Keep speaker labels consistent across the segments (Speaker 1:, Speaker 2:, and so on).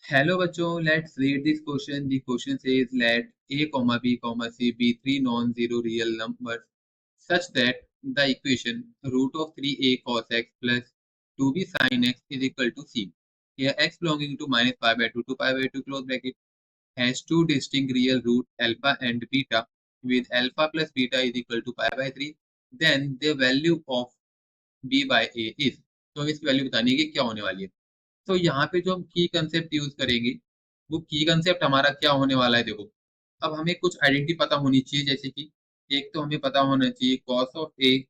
Speaker 1: Hello बच्चों, let's read this question. The question says let a comma b comma c be three non-zero real numbers such that the equation root of 3a cos x plus 2b sin x is equal to c. Here x belonging to minus pi by 2 to pi by 2 close bracket has two distinct real root alpha and beta with alpha plus beta is equal to pi by 3. Then the value of b by a is. तो हम इसकी value बतानी है कि क्या होने वाली है. तो यहाँ पे जो हम की कंसेप्ट यूज करेंगे वो की कंसेप्ट हमारा क्या होने वाला है. देखो, अब हमें कुछ आइडेंटिटी पता होनी चाहिए, जैसे कि एक तो हमें पता होना चाहिए cos of A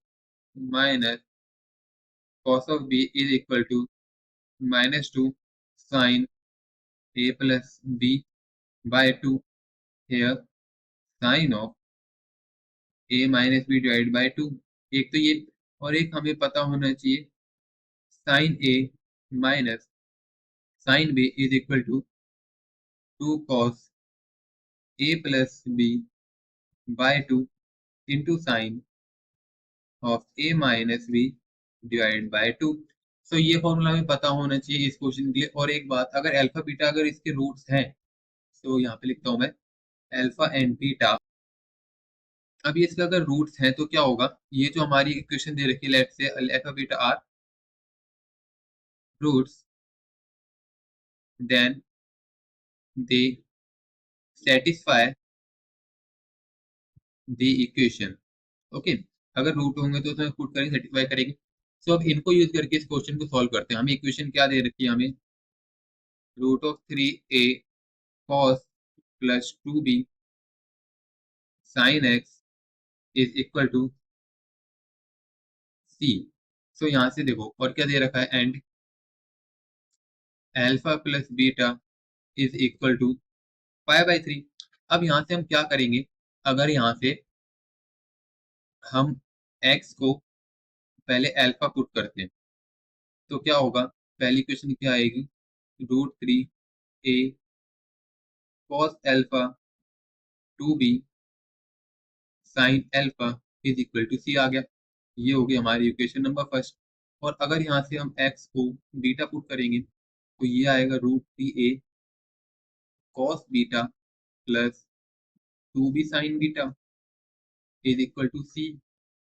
Speaker 1: minus cos of B is equal to -2 sine A plus B by 2. Here sine of A minus B divide by 2. एक तो ये, और एक हमें पता होना चाहिए sine A minus sine B is equal to 2 cos A plus B by 2 into sine of a minus b divided by 2. सो ये फॉर्मूला हमें पता होना चाहिए इस क्वेश्चन के लिए. और एक बात, अगर अल्फा बीटा अगर इसके रूट्स हैं तो यहाँ पे लिखता हूं मैं अल्फा एंड बीटा. अब ये इसके अगर रूट्स हैं तो क्या होगा, ये जो हमारी इक्वेशन दे रखी है let say alpha beta are roots then they satisfy the equation. Okay, अगर रूट होंगे तो उसमें पुट करेंगे, सेटिस्फाई करेंगे. सो अब इनको यूज करके इस क्वेश्चन को सॉल्व करते हैं. हमें इक्वेशन क्या दे रखी है, हमें root of 3a cos plus 2b sin x is equal to c. So यहाँ से देखो और क्या दे रखा है, and alpha plus beta is equal to pi by 3. अब यहाँ से हम क्या करेंगे, अगर यहाँ से हम x को पहले अल्फा पुट करते हैं तो क्या होगा, पहली क्वेश्चन क्या आएगी, √3a cos alpha 2b sin alpha is equal to c आ गया. ये हो गई हमारी इक्वेशन नंबर फर्स्ट. और अगर यहाँ से हम x को बीटा पुट करेंगे तो ये आएगा √3a cos beta plus 2b sin beta is equal to c.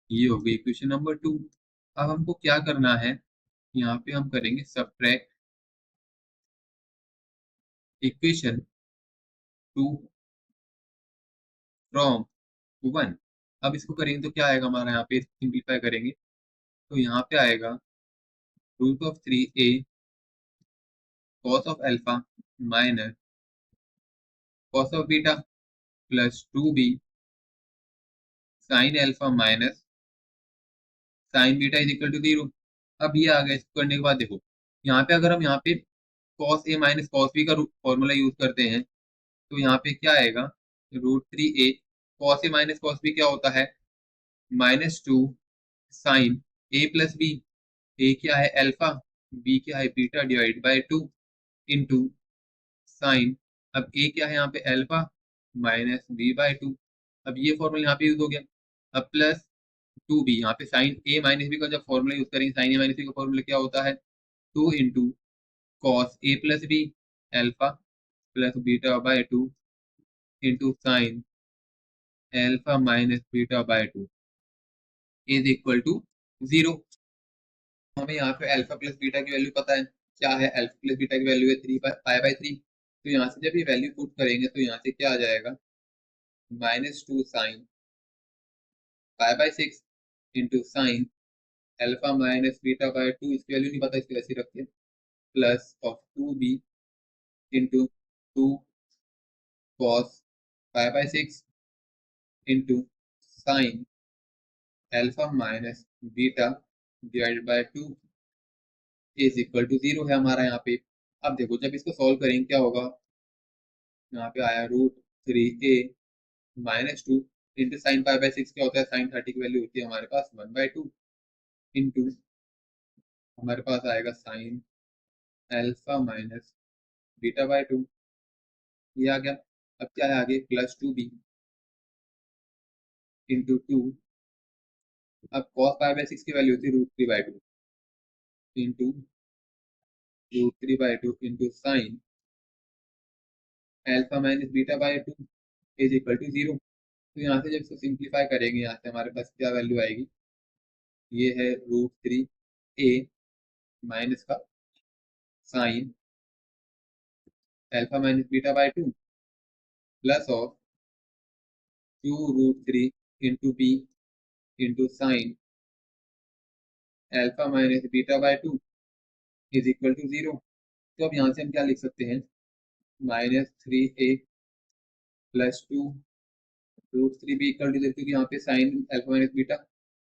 Speaker 1: ये हो गई इक्वेशन नंबर 2. अब हमको क्या करना है, यहाँ पे हम करेंगे सब्ट्रैक्ट इक्वेशन 2 फ्रॉम 1. अब इसको करेंगे तो क्या आएगा हमारा, यहाँ पे सिंप्लीफाई करेंगे तो यहाँ पे आएगा √3a cos of alpha minus cos of beta plus 2b sin alpha minus sin beta is equal to 0. अब ये आ गया. इसको करने के बाद देखो, यहाँ पे अगर हम यहाँ पे cos a minus cos b का फॉर्मूला यूज करते हैं तो यहाँ पे क्या आएगा, √3a cos a minus cos b क्या होता है, -2 sine a plus B. a क्या है अल्फा, b क्या है beta divide by 2 into sine. अब a क्या है यहाँ पे अल्फा माइनस b बाय 2. अब ये फॉर्मूला यहाँ पे यूज हो गया. अब प्लस 2b, यहाँ पे साइन a माइनस बी का जब फॉर्मूला यूज करेंगे, साइन a माइनस बी का फॉर्मूला क्या होता है, 2 into cos a plus B alpha plus beta by 2 into sine alpha minus beta by 2 is equal to 0. हमें यहाँ पे अल्फा प्लस बीटा की वैल्यू पता है. क्या है, अल्फा प्लस बीटा की वैल्यू है 3 पाई बाई 3. तो यहाँ से जब ये वैल्यू पुट करेंगे तो यहाँ से क्या आ जाएगा, -2 sine pi by 6 into sine alpha minus beta by 2. इसकी वैल्यू नहीं पता, इसकी वैसे रखते हैं, plus of 2b into 2 cos pi by 6 into sine alpha minus beta divided by 2 is equal to 0 है हमारा यहाँ पे. अब देखो जब इसको सॉल्व करेंगे क्या होगा, यहाँ पे आया √3a -2 into sign pi by 6 क्या होता है, साइन 30 की वैल्यू होती है हमारे पास 1/2 इंटू हमारे पास आएगा sign alpha minus beta by 2. ये आ गया. अब क्या है आगे, प्लस 2b इंटू 2. अब cos पाई बाई 6 की वैल्यू होती है √3/2 into √3/2 into sine alpha minus beta by 2 is equal to 0। तो यहाँ से जब इसको सिंप्लीफाई करेंगे, यहाँ से हमारे पास क्या वैल्यू आएगी, ये है √3a माइनस का sine alpha minus beta by 2 plus of 2√3 into B into sine alpha minus beta by 2 is equal to 0। तो अब यहाँ से हम क्या लिख सकते हैं, -3a plus 2√3b equal to 0, क्योंकि यहाँ पे sign alpha minus beta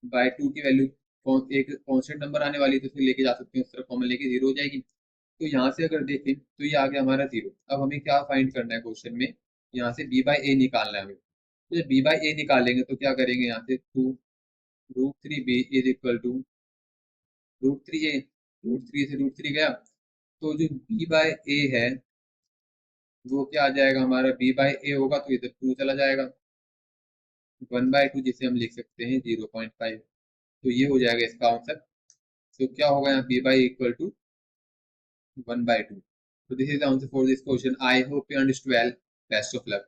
Speaker 1: by 2 की वैल्यू एक कांस्टेंट नंबर आने वाली है, तो उसे लेके जा सकते हैं, उस तरफ कॉमन लेके 0 हो जाएगी। तो यहाँ से अगर देखें तो ये आ गया हमारा 0। अब हमें क्या फाइंड करना है क्वेश्चन में, यहाँ से b बाई ए निकालना है हमें। तो जब b बाई ए निकालेंगे तो क्या करेंगे, यहाँ से 2√3b is equal to √3a, √3 से √3 गया, तो जो b बाय ए है वो क्या आ जाएगा हमारा, b बाय ए होगा तो इधर 2 चला जाएगा, 1/2 जिसे हम लिख सकते हैं 0.5। तो ये हो जाएगा इसका आंसर। तो क्या होगा यहाँ b by equal to 1/2। So this is the answer for this question. I hope you understood well. Best of luck.